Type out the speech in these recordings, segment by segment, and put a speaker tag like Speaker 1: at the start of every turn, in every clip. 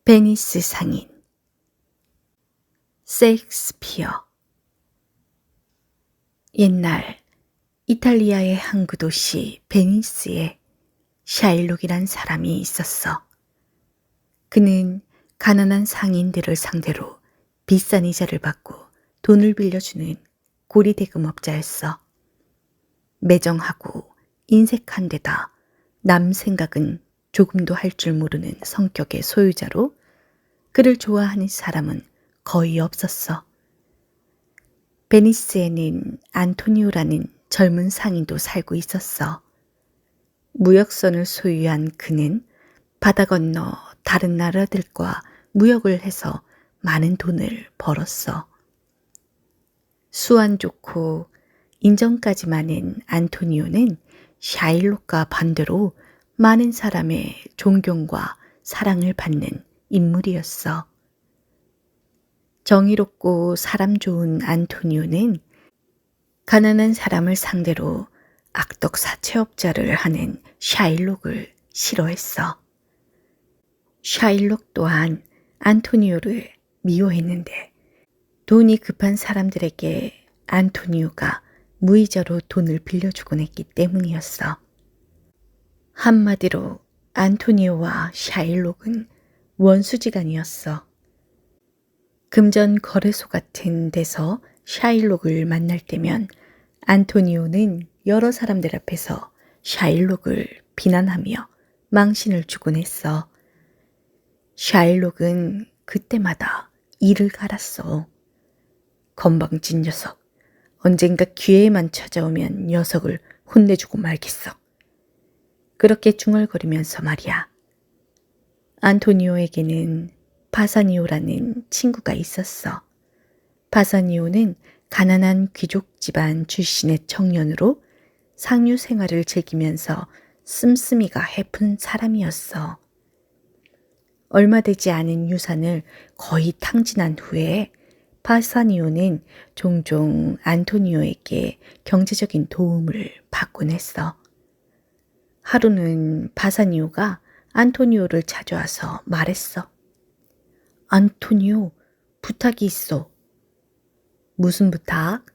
Speaker 1: 베니스 상인 셰익스피어. 옛날 이탈리아의 항구 도시 베니스에 샤일록이란 사람이 있었어. 그는 가난한 상인들을 상대로 비싼 이자를 받고 돈을 빌려주는 고리대금업자였어. 매정하고 인색한 데다 남 생각은 조금도 할 줄 모르는 성격의 소유자로 그를 좋아하는 사람은 거의 없었어. 베니스에는 안토니오라는 젊은 상인도 살고 있었어. 무역선을 소유한 그는 바다 건너 다른 나라들과 무역을 해서 많은 돈을 벌었어. 수완 좋고 인정까지 많은 안토니오는 샤일록과 반대로 많은 사람의 존경과 사랑을 받는 인물이었어. 정의롭고 사람 좋은 안토니오는 가난한 사람을 상대로 악덕 사채업자를 하는 샤일록을 싫어했어. 샤일록 또한 안토니오를 미워했는데 돈이 급한 사람들에게 안토니오가 무이자로 돈을 빌려주곤 했기 때문이었어. 한마디로 안토니오와 샤일록은 원수지간이었어. 금전 거래소 같은 데서 샤일록을 만날 때면 안토니오는 여러 사람들 앞에서 샤일록을 비난하며 망신을 주곤 했어. 샤일록은 그때마다 이를 갈았어. 건방진 녀석, 언젠가 기회만 찾아오면 녀석을 혼내주고 말겠어. 그렇게 중얼거리면서 말이야. 안토니오에게는 바사니오라는 친구가 있었어. 바사니오는 가난한 귀족 집안 출신의 청년으로 상류 생활을 즐기면서 씀씀이가 해픈 사람이었어. 얼마 되지 않은 유산을 거의 탕진한 후에 바사니오는 종종 안토니오에게 경제적인 도움을 받곤 했어. 하루는 바사니오가 안토니오를 찾아와서 말했어. 안토니오, 부탁이 있어. 무슨 부탁?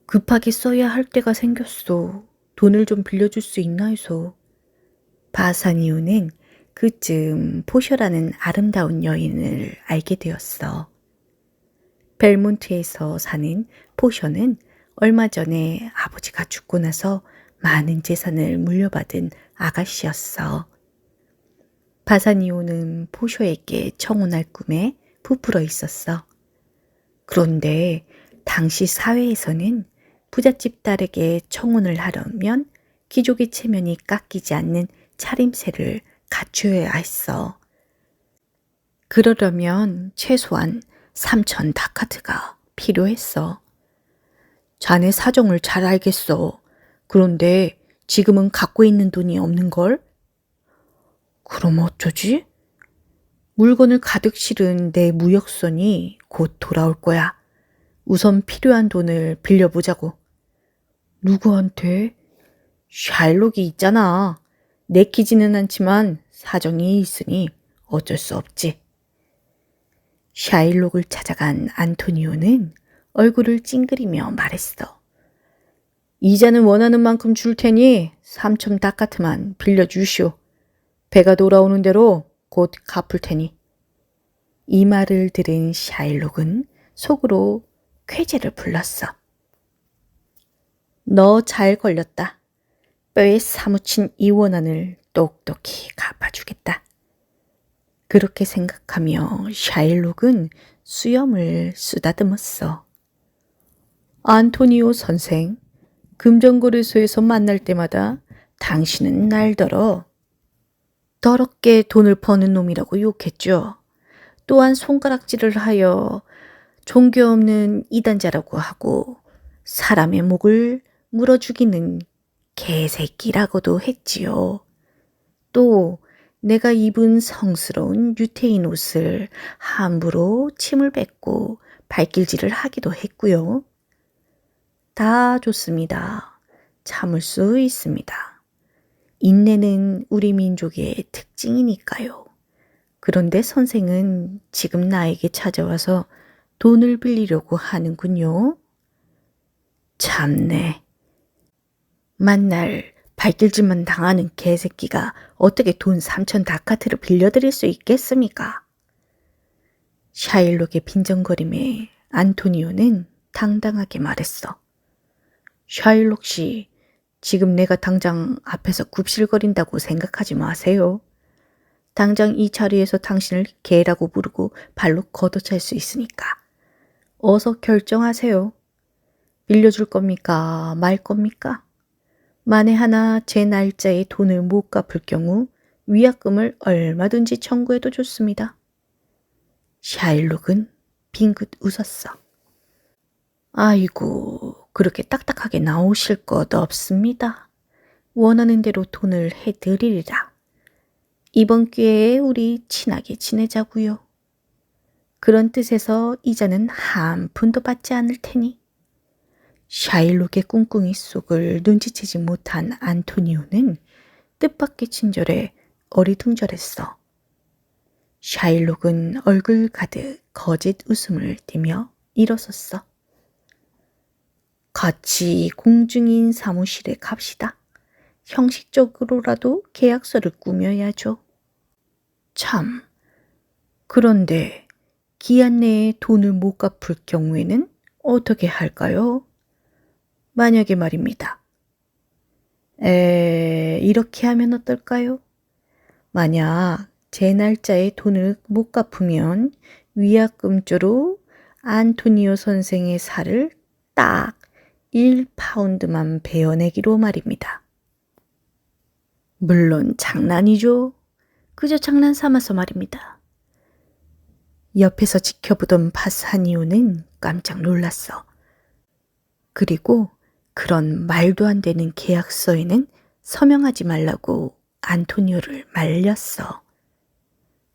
Speaker 1: 급하게 써야 할 때가 생겼어. 돈을 좀 빌려줄 수 있나 해서. 바사니오는 그쯤 포셔라는 아름다운 여인을 알게 되었어. 벨몬트에서 사는 포셔는 얼마 전에 아버지가 죽고 나서 많은 재산을 물려받은 아가씨였어. 바사니오는 포셔에게 청혼할 꿈에 부풀어 있었어. 그런데 당시 사회에서는 부잣집 딸에게 청혼을 하려면 귀족의 체면이 깎이지 않는 차림새를 갖추어야 했어. 그러려면 최소한 3,000 다카트가 필요했어. 자네 사정을 잘 알겠어. 그런데 지금은 갖고 있는 돈이 없는걸? 그럼 어쩌지? 물건을 가득 실은 내 무역선이 곧 돌아올 거야. 우선 필요한 돈을 빌려보자고. 누구한테? 샤일록이 있잖아. 내키지는 않지만 사정이 있으니 어쩔 수 없지. 샤일록을 찾아간 안토니오는 얼굴을 찡그리며 말했어. 이자는 원하는 만큼 줄 테니 3,000 다카트만 빌려주시오. 배가 돌아오는 대로 곧 갚을 테니. 이 말을 들은 샤일록은 속으로 쾌재를 불렀어. 너 잘 걸렸다. 뼈에 사무친 이 원한을 똑똑히 갚아주겠다. 그렇게 생각하며 샤일록은 수염을 쓰다듬었어. 안토니오 선생, 금전거래소에서 만날 때마다 당신은 날더러 더럽게 돈을 버는 놈이라고 욕했죠. 또한 손가락질을 하여 종교 없는 이단자라고 하고 사람의 목을 물어 죽이는 개새끼라고도 했지요. 또 내가 입은 성스러운 유태인 옷을 함부로 침을 뱉고 발길질을 하기도 했고요. 다 좋습니다. 참을 수 있습니다. 인내는 우리 민족의 특징이니까요. 그런데 선생은 지금 나에게 찾아와서 돈을 빌리려고 하는군요. 참네. 만날 발길질만 당하는 개새끼가 어떻게 돈 3천 다카트를 빌려드릴 수 있겠습니까? 샤일록의 빈정거림에 안토니오는 당당하게 말했어. 샤일록 씨, 지금 내가 당장 앞에서 굽실거린다고 생각하지 마세요. 당장 이 자리에서 당신을 개라고 부르고 발로 걷어찰 수 있으니까 어서 결정하세요. 빌려줄 겁니까? 말 겁니까? 만에 하나 제 날짜에 돈을 못 갚을 경우 위약금을 얼마든지 청구해도 좋습니다. 샤일록은 빙긋 웃었어. 아이고, 그렇게 딱딱하게 나오실 것 없습니다. 원하는 대로 돈을 해드리리라. 이번 기회에 우리 친하게 지내자고요. 그런 뜻에서 이자는 한 푼도 받지 않을 테니. 샤일록의 꿍꿍이 속을 눈치채지 못한 안토니오는 뜻밖의 친절에 어리둥절했어. 샤일록은 얼굴 가득 거짓 웃음을 띠며 일어섰어. 같이 공증인 사무실에 갑시다. 형식적으로라도 계약서를 꾸며야죠. 참, 그런데 기한 내에 돈을 못 갚을 경우에는 어떻게 할까요? 만약에 말입니다. 이렇게 하면 어떨까요? 만약 제 날짜에 돈을 못 갚으면 위약금조로 안토니오 선생의 살을 딱 1파운드만 베어내기로 말입니다. 물론 장난이죠. 그저 장난 삼아서 말입니다. 옆에서 지켜보던 바사니오는 깜짝 놀랐어. 그리고 그런 말도 안 되는 계약서에는 서명하지 말라고 안토니오를 말렸어.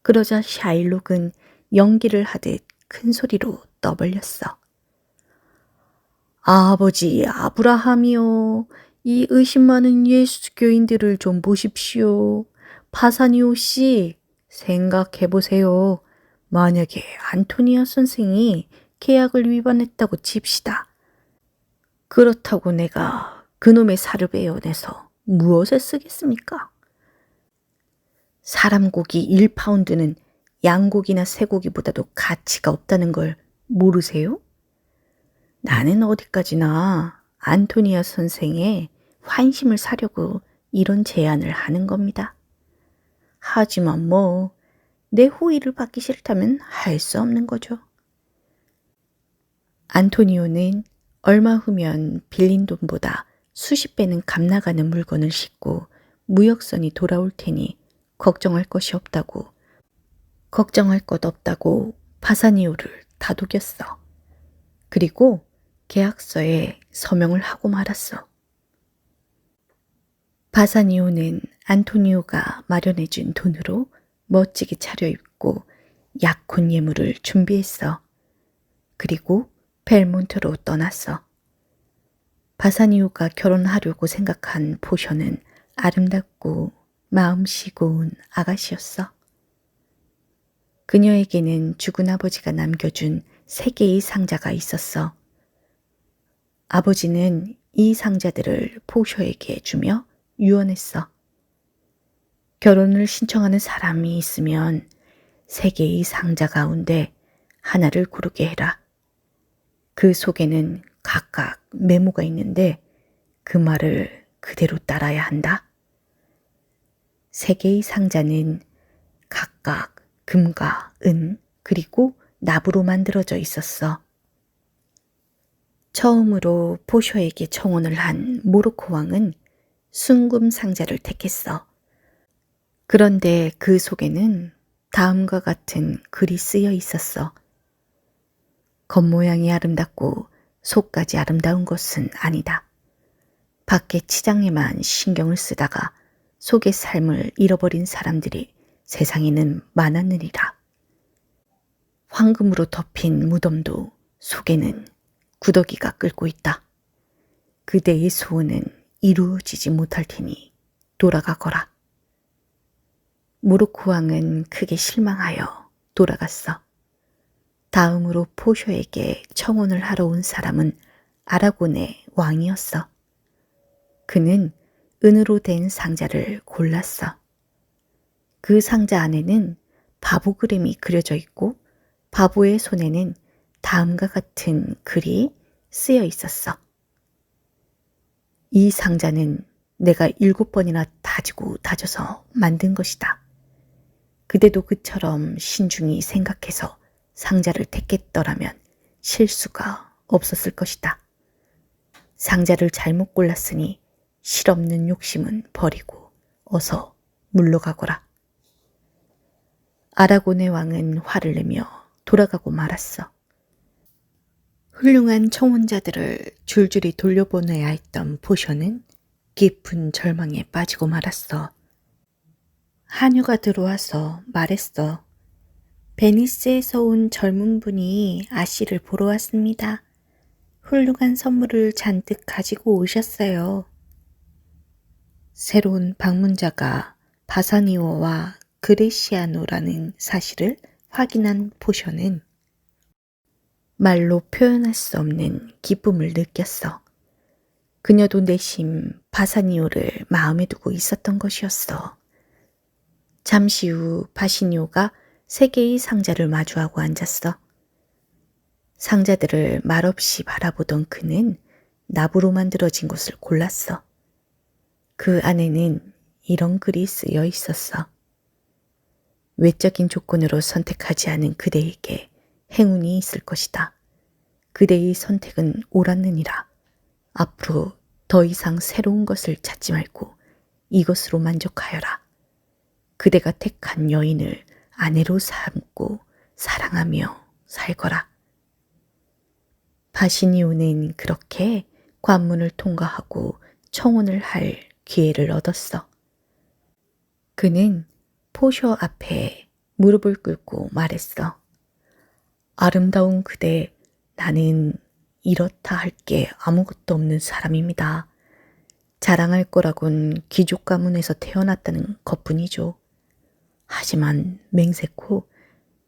Speaker 1: 그러자 샤일록은 연기를 하듯 큰 소리로 떠벌렸어. 아버지 아브라함이요. 이 의심 많은 예수교인들을 좀 보십시오. 바사니오 씨, 생각해 보세요. 만약에 안토니아 선생이 계약을 위반했다고 칩시다. 그렇다고 내가 그놈의 살을 베어내서 무엇에 쓰겠습니까? 사람 고기 1파운드는 양고기나 쇠고기보다도 가치가 없다는 걸 모르세요? 나는 어디까지나 안토니아 선생의 환심을 사려고 이런 제안을 하는 겁니다. 하지만 뭐 내 호의를 받기 싫다면 할 수 없는 거죠. 안토니오는 얼마 후면 빌린 돈보다 수십 배는 값나가는 물건을 싣고 무역선이 돌아올 테니 걱정할 것 없다고 바사니오를 다독였어. 그리고 계약서에 서명을 하고 말았어. 바사니오는 안토니오가 마련해준 돈으로 멋지게 차려입고 약혼 예물을 준비했어. 그리고 벨몬트로 떠났어. 바사니오가 결혼하려고 생각한 포셔는 아름답고 마음씨 고운 아가씨였어. 그녀에게는 죽은 아버지가 남겨준 3개의 상자가 있었어. 아버지는 이 상자들을 포셔에게 주며 유언했어. 결혼을 신청하는 사람이 있으면 3개의 상자 가운데 하나를 고르게 해라. 그 속에는 각각 메모가 있는데 그 말을 그대로 따라야 한다. 3개의 상자는 각각 금과 은 그리고 납으로 만들어져 있었어. 처음으로 포셔에게 청혼을 한 모로코 왕은 순금 상자를 택했어. 그런데 그 속에는 다음과 같은 글이 쓰여 있었어. 겉모양이 아름답고 속까지 아름다운 것은 아니다. 밖의 치장에만 신경을 쓰다가 속의 삶을 잃어버린 사람들이 세상에는 많았느니라. 황금으로 덮인 무덤도 속에는 구더기가 끓고 있다. 그대의 소원은 이루어지지 못할 테니 돌아가거라. 무르크 왕은 크게 실망하여 돌아갔어. 다음으로 포쇼에게 청혼을 하러 온 사람은 아라곤의 왕이었어. 그는 은으로 된 상자를 골랐어. 그 상자 안에는 바보 그림이 그려져 있고 바보의 손에는 다음과 같은 글이 쓰여 있었어. 이 상자는 내가 7번이나 다지고 다져서 만든 것이다. 그대도 그처럼 신중히 생각해서 상자를 택했더라면 실수가 없었을 것이다. 상자를 잘못 골랐으니 실없는 욕심은 버리고 어서 물러가거라. 아라곤의 왕은 화를 내며 돌아가고 말았어. 훌륭한 청혼자들을 줄줄이 돌려보내야 했던 포쇼는 깊은 절망에 빠지고 말았어. 하녀가 들어와서 말했어. 베니스에서 온 젊은 분이 아씨를 보러 왔습니다. 훌륭한 선물을 잔뜩 가지고 오셨어요. 새로운 방문자가 바사니오와 그레시아노라는 사실을 확인한 포셔는 말로 표현할 수 없는 기쁨을 느꼈어. 그녀도 내심 바사니오를 마음에 두고 있었던 것이었어. 잠시 후 바시니오가 3개의 상자를 마주하고 앉았어. 상자들을 말없이 바라보던 그는 나무로 만들어진 것을 골랐어. 그 안에는 이런 글이 쓰여 있었어. 외적인 조건으로 선택하지 않은 그대에게 행운이 있을 것이다. 그대의 선택은 옳았느니라. 앞으로 더 이상 새로운 것을 찾지 말고 이것으로 만족하여라. 그대가 택한 여인을 아내로 삼고 사랑하며 살거라. 바시니오는 그렇게 관문을 통과하고 청혼을 할 기회를 얻었어. 그는 포쇼 앞에 무릎을 꿇고 말했어. 아름다운 그대, 나는 이렇다 할 게 아무것도 없는 사람입니다. 자랑할 거라곤 귀족 가문에서 태어났다는 것뿐이죠. 하지만 맹세코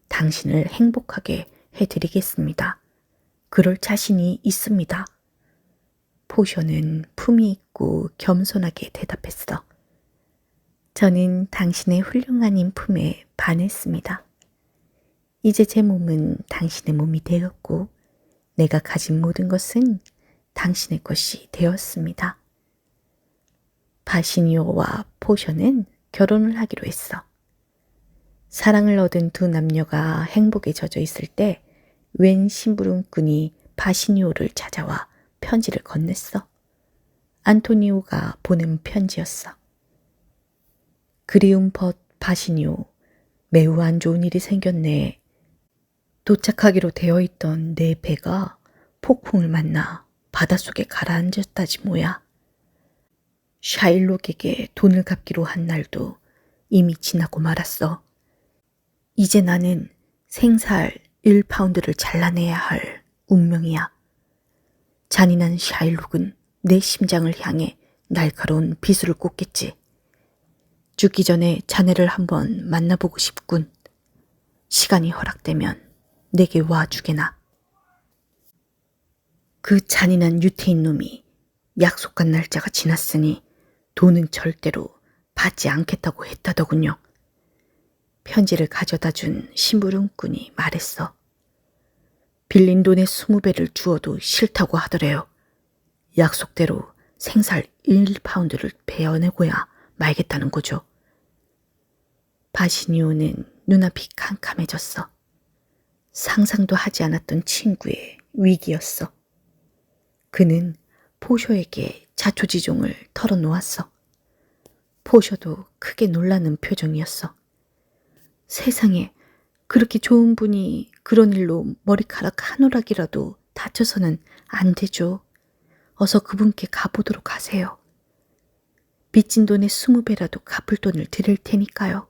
Speaker 1: 당신을 행복하게 해드리겠습니다. 그럴 자신이 있습니다. 포쇼는 품위 있고 겸손하게 대답했어. 저는 당신의 훌륭한 인품에 반했습니다. 이제 제 몸은 당신의 몸이 되었고 내가 가진 모든 것은 당신의 것이 되었습니다. 바시니오와 포쇼는 결혼을 하기로 했어. 사랑을 얻은 두 남녀가 행복에 젖어 있을 때 웬 심부름꾼이 바시니오를 찾아와 편지를 건넸어. 안토니오가 보낸 편지였어. 그리운 벗 바시니오, 매우 안 좋은 일이 생겼네. 도착하기로 되어 있던 내 배가 폭풍을 만나 바닷속에 가라앉았다지 뭐야. 샤일록에게 돈을 갚기로 한 날도 이미 지나고 말았어. 이제 나는 생살 1파운드를 잘라내야 할 운명이야. 잔인한 샤일록은 내 심장을 향해 날카로운 비수를 꽂겠지. 죽기 전에 자네를 한번 만나보고 싶군. 시간이 허락되면 내게 와주게나. 그 잔인한 유태인 놈이 약속한 날짜가 지났으니 돈은 절대로 받지 않겠다고 했다더군요. 편지를 가져다 준 심부름꾼이 말했어. 빌린 돈의 20배를 주어도 싫다고 하더래요. 약속대로 생살 1파운드를 베어내고야 말겠다는 거죠. 바시니오는 눈앞이 캄캄해졌어. 상상도 하지 않았던 친구의 위기였어. 그는 포쇼에게 자초지종을 털어놓았어. 포쇼도 크게 놀라는 표정이었어. 세상에, 그렇게 좋은 분이 그런 일로 머리카락 한 오락이라도 다쳐서는 안 되죠. 어서 그분께 가보도록 하세요. 빚진 돈의 20배라도 갚을 돈을 드릴 테니까요.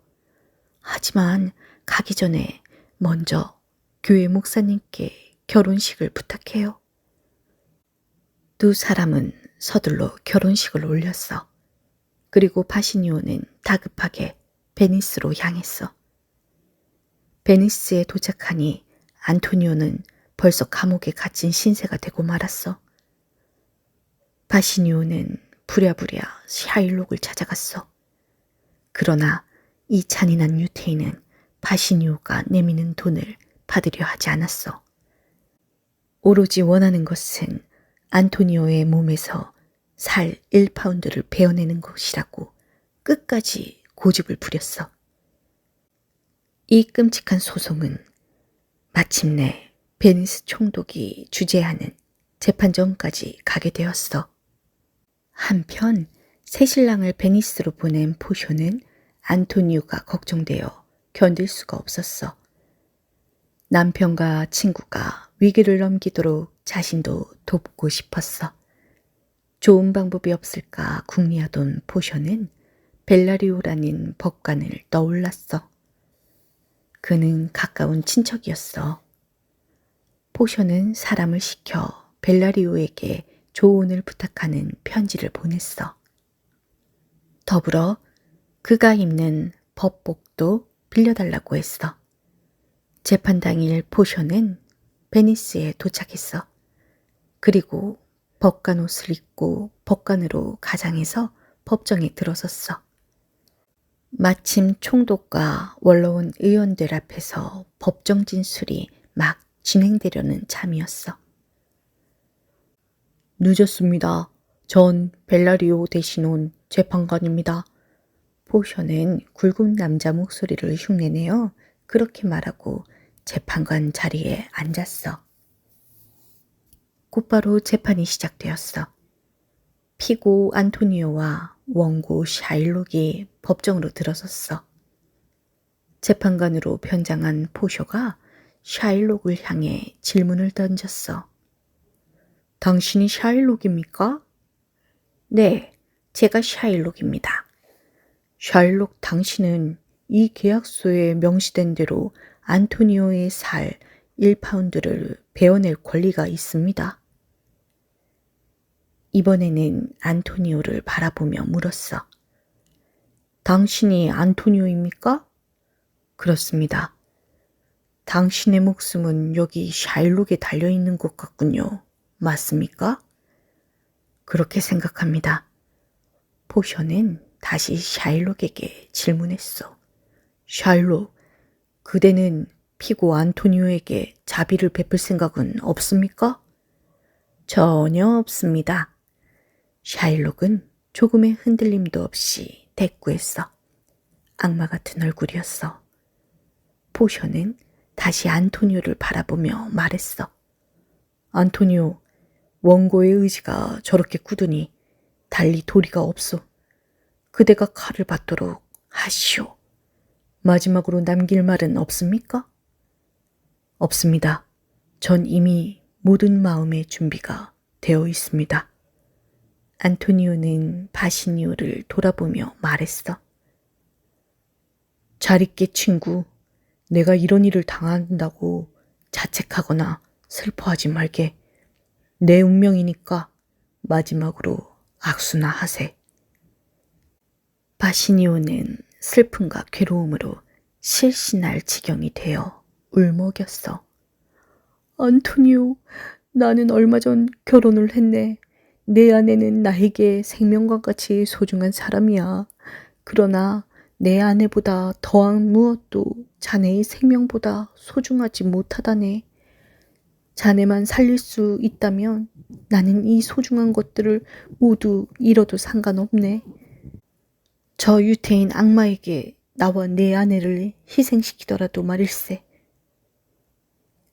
Speaker 1: 하지만 가기 전에 먼저 교회 목사님께 결혼식을 부탁해요. 두 사람은 서둘러 결혼식을 올렸어. 그리고 바시니오는 다급하게 베니스로 향했어. 베니스에 도착하니 안토니오는 벌써 감옥에 갇힌 신세가 되고 말았어. 바시니오는 부랴부랴 샤일록을 찾아갔어. 그러나 이 잔인한 유태인은 바시니오가 내미는 돈을 받으려 하지 않았어. 오로지 원하는 것은 안토니오의 몸에서 살 1파운드를 베어내는 것이라고 끝까지 고집을 부렸어. 이 끔찍한 소송은 마침내 베니스 총독이 주재하는 재판정까지 가게 되었어. 한편 새신랑을 베니스로 보낸 포쇼는 안토니오가 걱정되어 견딜 수가 없었어. 남편과 친구가 위기를 넘기도록 자신도 돕고 싶었어. 좋은 방법이 없을까 궁리하던 포쇼는 벨라리오라는 법관을 떠올랐어. 그는 가까운 친척이었어. 포쇼는 사람을 시켜 벨라리오에게 조언을 부탁하는 편지를 보냈어. 더불어 그가 입는 법복도 빌려달라고 했어. 재판 당일 포쇼는 베니스에 도착했어. 그리고 법관 옷을 입고 법관으로 가장해서 법정에 들어섰어. 마침 총독과 원로원 의원들 앞에서 법정 진술이 막 진행되려는 참이었어. 늦었습니다. 전 벨라리오 대신 온 재판관입니다. 포쇼는 굵은 남자 목소리를 흉내내어 그렇게 말하고 재판관 자리에 앉았어. 곧바로 재판이 시작되었어. 피고 안토니오와 원고 샤일록이 법정으로 들어섰어. 재판관으로 변장한 포쇼가 샤일록을 향해 질문을 던졌어. 당신이 샤일록입니까? 네, 제가 샤일록입니다. 샤일록, 당신은 이 계약서에 명시된 대로 안토니오의 살 1파운드를 베어낼 권리가 있습니다. 이번에는 안토니오를 바라보며 물었어. 당신이 안토니오입니까? 그렇습니다. 당신의 목숨은 여기 샤일록에 달려있는 것 같군요. 맞습니까? 그렇게 생각합니다. 포쇼는 다시 샤일록에게 질문했어. 샤일록, 그대는 피고 안토니오에게 자비를 베풀 생각은 없습니까? 전혀 없습니다. 샤일록은 조금의 흔들림도 없이 대꾸했어. 악마 같은 얼굴이었어. 포쇼는 다시 안토니오를 바라보며 말했어. 안토니오, 원고의 의지가 저렇게 굳으니 달리 도리가 없소. 그대가 칼을 받도록 하시오. 마지막으로 남길 말은 없습니까? 없습니다. 전 이미 모든 마음의 준비가 되어 있습니다. 안토니오는 바시니오를 돌아보며 말했어. 잘 있게 친구, 내가 이런 일을 당한다고 자책하거나 슬퍼하지 말게. 내 운명이니까 마지막으로 악수나 하세. 바시니오는 슬픔과 괴로움으로 실신할 지경이 되어 울먹였어. 안토니오, 나는 얼마 전 결혼을 했네. 내 아내는 나에게 생명과 같이 소중한 사람이야. 그러나 내 아내보다 더한 무엇도 자네의 생명보다 소중하지 못하다네. 자네만 살릴 수 있다면 나는 이 소중한 것들을 모두 잃어도 상관없네. 저 유태인 악마에게 나와 내 아내를 희생시키더라도 말일세.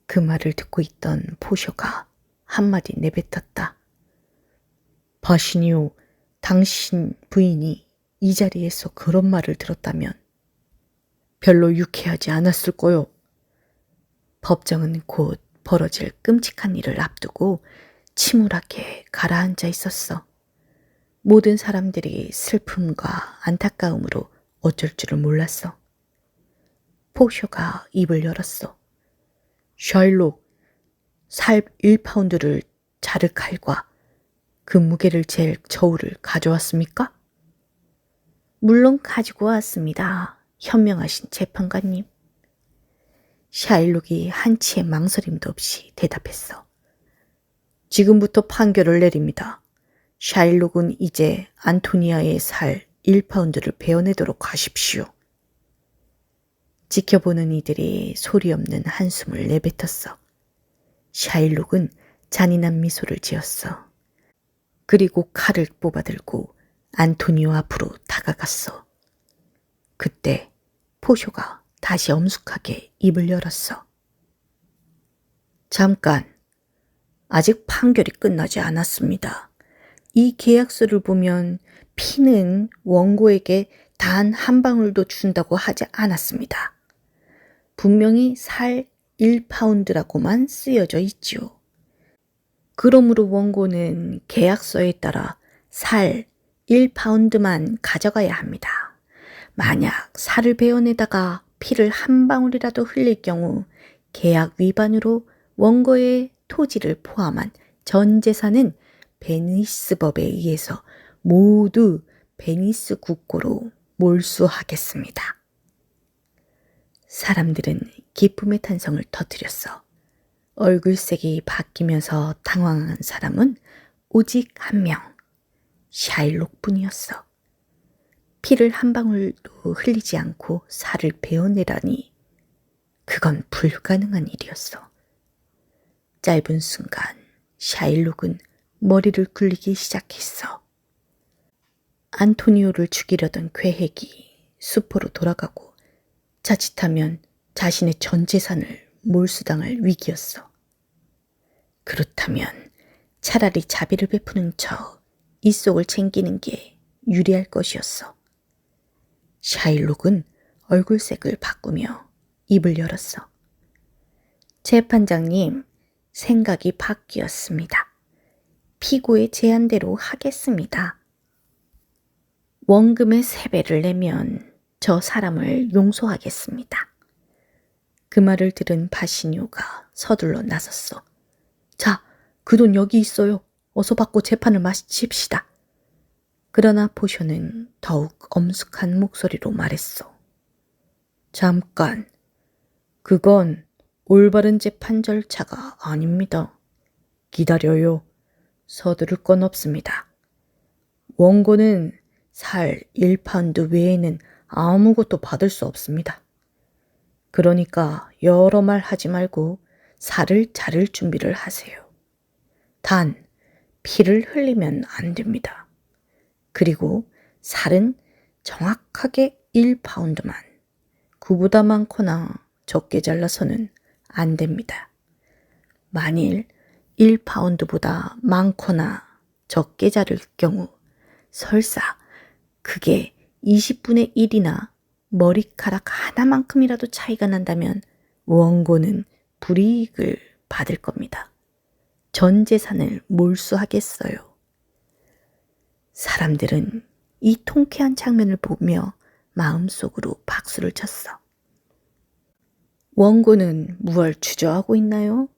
Speaker 1: 그 말을 듣고 있던 포쇼가 한마디 내뱉었다. 바시니오, 당신 부인이 이 자리에서 그런 말을 들었다면 별로 유쾌하지 않았을 거요. 법정은 곧 벌어질 끔찍한 일을 앞두고 침울하게 가라앉아 있었어. 모든 사람들이 슬픔과 안타까움으로 어쩔 줄을 몰랐어. 포쇼가 입을 열었어. 샤일록, 살 1파운드를 자를 칼과 그 무게를 잴 저울을 가져왔습니까? 물론 가지고 왔습니다. 현명하신 재판관님. 샤일록이 한치의 망설임도 없이 대답했어. 지금부터 판결을 내립니다. 샤일록은 이제 안토니아의 살 1파운드를 베어내도록 하십시오. 지켜보는 이들이 소리 없는 한숨을 내뱉었어. 샤일록은 잔인한 미소를 지었어. 그리고 칼을 뽑아들고 안토니오 앞으로 다가갔어. 그때 포쇼가 다시 엄숙하게 입을 열었어. 잠깐, 아직 판결이 끝나지 않았습니다. 이 계약서를 보면 피는 원고에게 단 한 방울도 준다고 하지 않았습니다. 분명히 살 1파운드라고만 쓰여져 있지요. 그러므로 원고는 계약서에 따라 살 1파운드만 가져가야 합니다. 만약 살을 베어내다가 피를 한 방울이라도 흘릴 경우 계약 위반으로 원고의 토지를 포함한 전 재산은 베니스법에 의해서 모두 베니스 국고로 몰수하겠습니다. 사람들은 기쁨의 탄성을 터뜨렸어. 얼굴색이 바뀌면서 당황한 사람은 오직 한 명, 샤일록뿐이었어. 피를 한 방울도 흘리지 않고 살을 베어내라니 그건 불가능한 일이었어. 짧은 순간 샤일록은 머리를 굴리기 시작했어. 안토니오를 죽이려던 계획이 수포로 돌아가고 자칫하면 자신의 전 재산을 몰수당할 위기였어. 그렇다면 차라리 자비를 베푸는 척 이속을 챙기는 게 유리할 것이었어. 샤일록은 얼굴색을 바꾸며 입을 열었어. 재판장님, 생각이 바뀌었습니다. 피고의 제안대로 하겠습니다. 원금의 3배를 내면 저 사람을 용서하겠습니다. 그 말을 들은 바시니오가 서둘러 나섰어. 자, 그 돈 여기 있어요. 어서 받고 재판을 마칩시다. 그러나 포쇼는 더욱 엄숙한 목소리로 말했어. 잠깐, 그건 올바른 재판 절차가 아닙니다. 기다려요. 서두를 건 없습니다. 원고는 살 1파운드 외에는 아무것도 받을 수 없습니다. 그러니까 여러 말 하지 말고 살을 자를 준비를 하세요. 단, 피를 흘리면 안 됩니다. 그리고 살은 정확하게 1파운드만, 그보다 많거나 적게 잘라서는 안 됩니다. 만일 1파운드보다 많거나 적게 자를 경우 설사 그게 20분의 1이나 머리카락 하나만큼이라도 차이가 난다면 원고는 불이익을 받을 겁니다. 전 재산을 몰수하겠어요. 사람들은 이 통쾌한 장면을 보며 마음속으로 박수를 쳤어. 원고는 무얼 주저하고 있나요?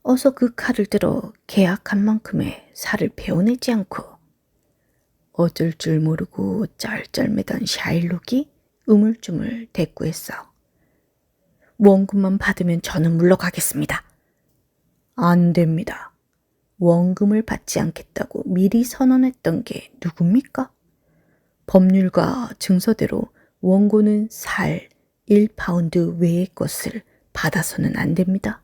Speaker 1: 어서 그 칼을 들어 계약한 만큼의 살을 베어내지 않고 어쩔 줄 모르고 쩔쩔매던 샤일록이 우물쭈물 대꾸했어. 원금만 받으면 저는 물러가겠습니다. 안 됩니다. 원금을 받지 않겠다고 미리 선언했던 게 누굽니까? 법률과 증서대로 원고는 살 1파운드 외의 것을 받아서는 안 됩니다.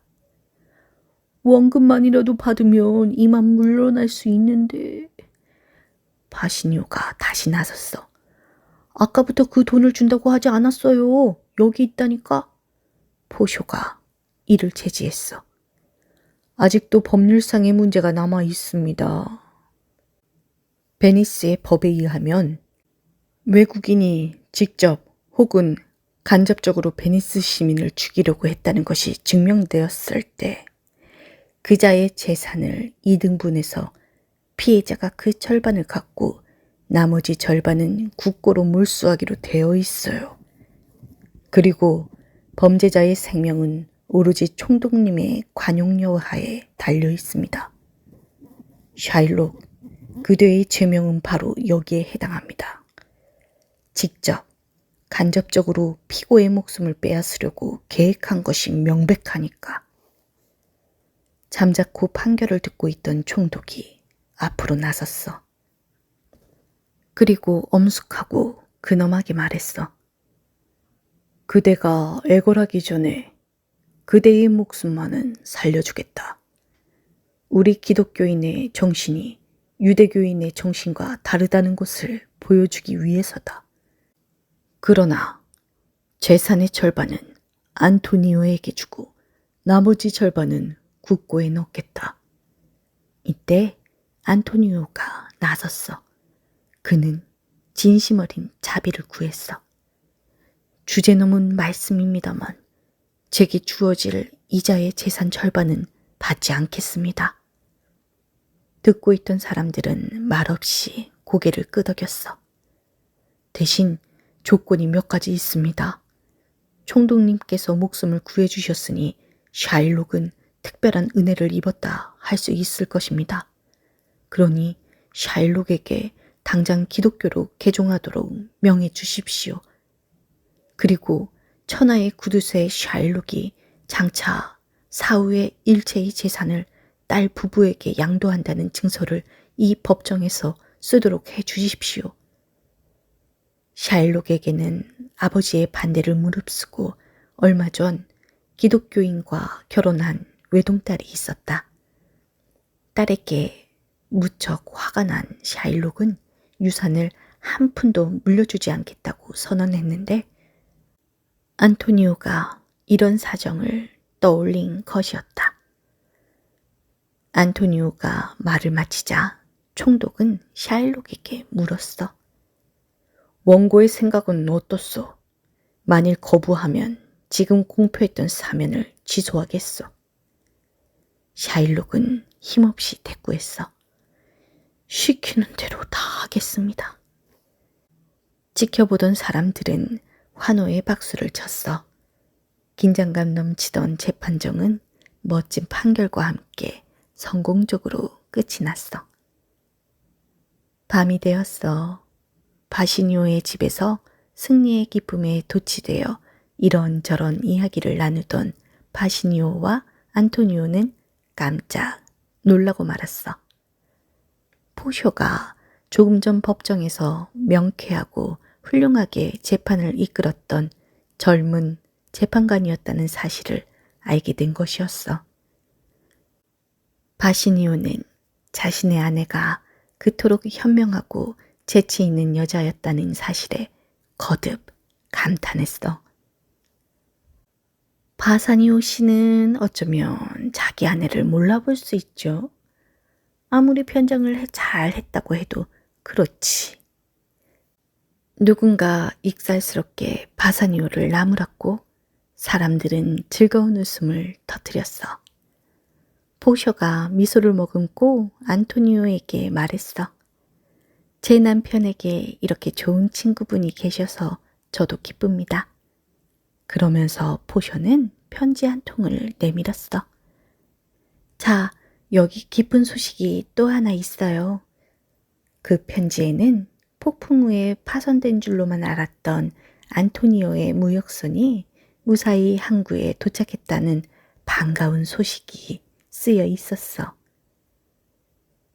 Speaker 1: 원금만이라도 받으면 이만 물러날 수 있는데. 바시니오가 다시 나섰어. 아까부터 그 돈을 준다고 하지 않았어요. 여기 있다니까. 포쇼가 이를 제지했어. 아직도 법률상의 문제가 남아 있습니다. 베니스의 법에 의하면 외국인이 직접 혹은 간접적으로 베니스 시민을 죽이려고 했다는 것이 증명되었을 때 그자의 재산을 2등분해서 피해자가 그 절반을 갖고 나머지 절반은 국고로 몰수하기로 되어 있어요. 그리고 범죄자의 생명은 오로지 총독님의 관용여 하에 달려 있습니다. 샤일록, 그대의 죄명은 바로 여기에 해당합니다. 직접 간접적으로 피고의 목숨을 빼앗으려고 계획한 것이 명백하니까. 잠자코 판결을 듣고 있던 총독이 앞으로 나섰어. 그리고 엄숙하고 근엄하게 말했어. 그대가 애걸하기 전에 그대의 목숨만은 살려주겠다. 우리 기독교인의 정신이 유대교인의 정신과 다르다는 것을 보여주기 위해서다. 그러나 재산의 절반은 안토니오에게 주고 나머지 절반은 국고에 넣겠다. 이때 안토니오가 나섰어. 그는 진심 어린 자비를 구했어. 주제넘은 말씀입니다만 제게 주어질 이자의 재산 절반은 받지 않겠습니다. 듣고 있던 사람들은 말없이 고개를 끄덕였어. 대신 조건이 몇 가지 있습니다. 총독님께서 목숨을 구해주셨으니 샤일록은 특별한 은혜를 입었다 할 수 있을 것입니다. 그러니 샤일록에게 당장 기독교로 개종하도록 명해 주십시오. 그리고 천하의 구두쇠 샤일록이 장차 사후의 일체의 재산을 딸 부부에게 양도한다는 증서를 이 법정에서 쓰도록 해 주십시오. 샤일록에게는 아버지의 반대를 무릅쓰고 얼마 전 기독교인과 결혼한 외동딸이 있었다. 딸에게 무척 화가 난 샤일록은 유산을 한 푼도 물려주지 않겠다고 선언했는데 안토니오가 이런 사정을 떠올린 것이었다. 안토니오가 말을 마치자 총독은 샤일록에게 물었어. 원고의 생각은 어떻소? 만일 거부하면 지금 공표했던 사면을 취소하겠소. 샤일록은 힘없이 대꾸했어. 시키는 대로 다 하겠습니다. 지켜보던 사람들은 환호의 박수를 쳤어. 긴장감 넘치던 재판정은 멋진 판결과 함께 성공적으로 끝이 났어. 밤이 되었어. 바시니오의 집에서 승리의 기쁨에 도취되어 이런저런 이야기를 나누던 바시니오와 안토니오는 깜짝 놀라고 말았어. 포쇼가 조금 전 법정에서 명쾌하고 훌륭하게 재판을 이끌었던 젊은 재판관이었다는 사실을 알게 된 것이었어. 바시니오는 자신의 아내가 그토록 현명하고 재치 있는 여자였다는 사실에 거듭 감탄했어. 바사니오 씨는 어쩌면 자기 아내를 몰라볼 수 있죠. 아무리 편장을 잘 했다고 해도 그렇지. 누군가 익살스럽게 바사니오를 나무랐고 사람들은 즐거운 웃음을 터뜨렸어. 포셔가 미소를 머금고 안토니오에게 말했어. 제 남편에게 이렇게 좋은 친구분이 계셔서 저도 기쁩니다. 그러면서 포셔는 편지 한 통을 내밀었어. 자, 여기 기쁜 소식이 또 하나 있어요. 그 편지에는 폭풍 후에 파손된 줄로만 알았던 안토니오의 무역선이 무사히 항구에 도착했다는 반가운 소식이 쓰여 있었어.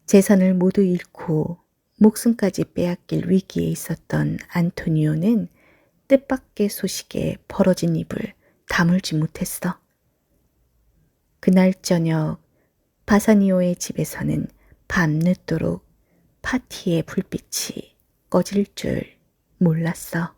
Speaker 1: 재산을 모두 잃고 목숨까지 빼앗길 위기에 있었던 안토니오는 뜻밖의 소식에 벌어진 입을 다물지 못했어. 그날 저녁 바사니오의 집에서는 밤늦도록 파티의 불빛이 꺼질 줄 몰랐어.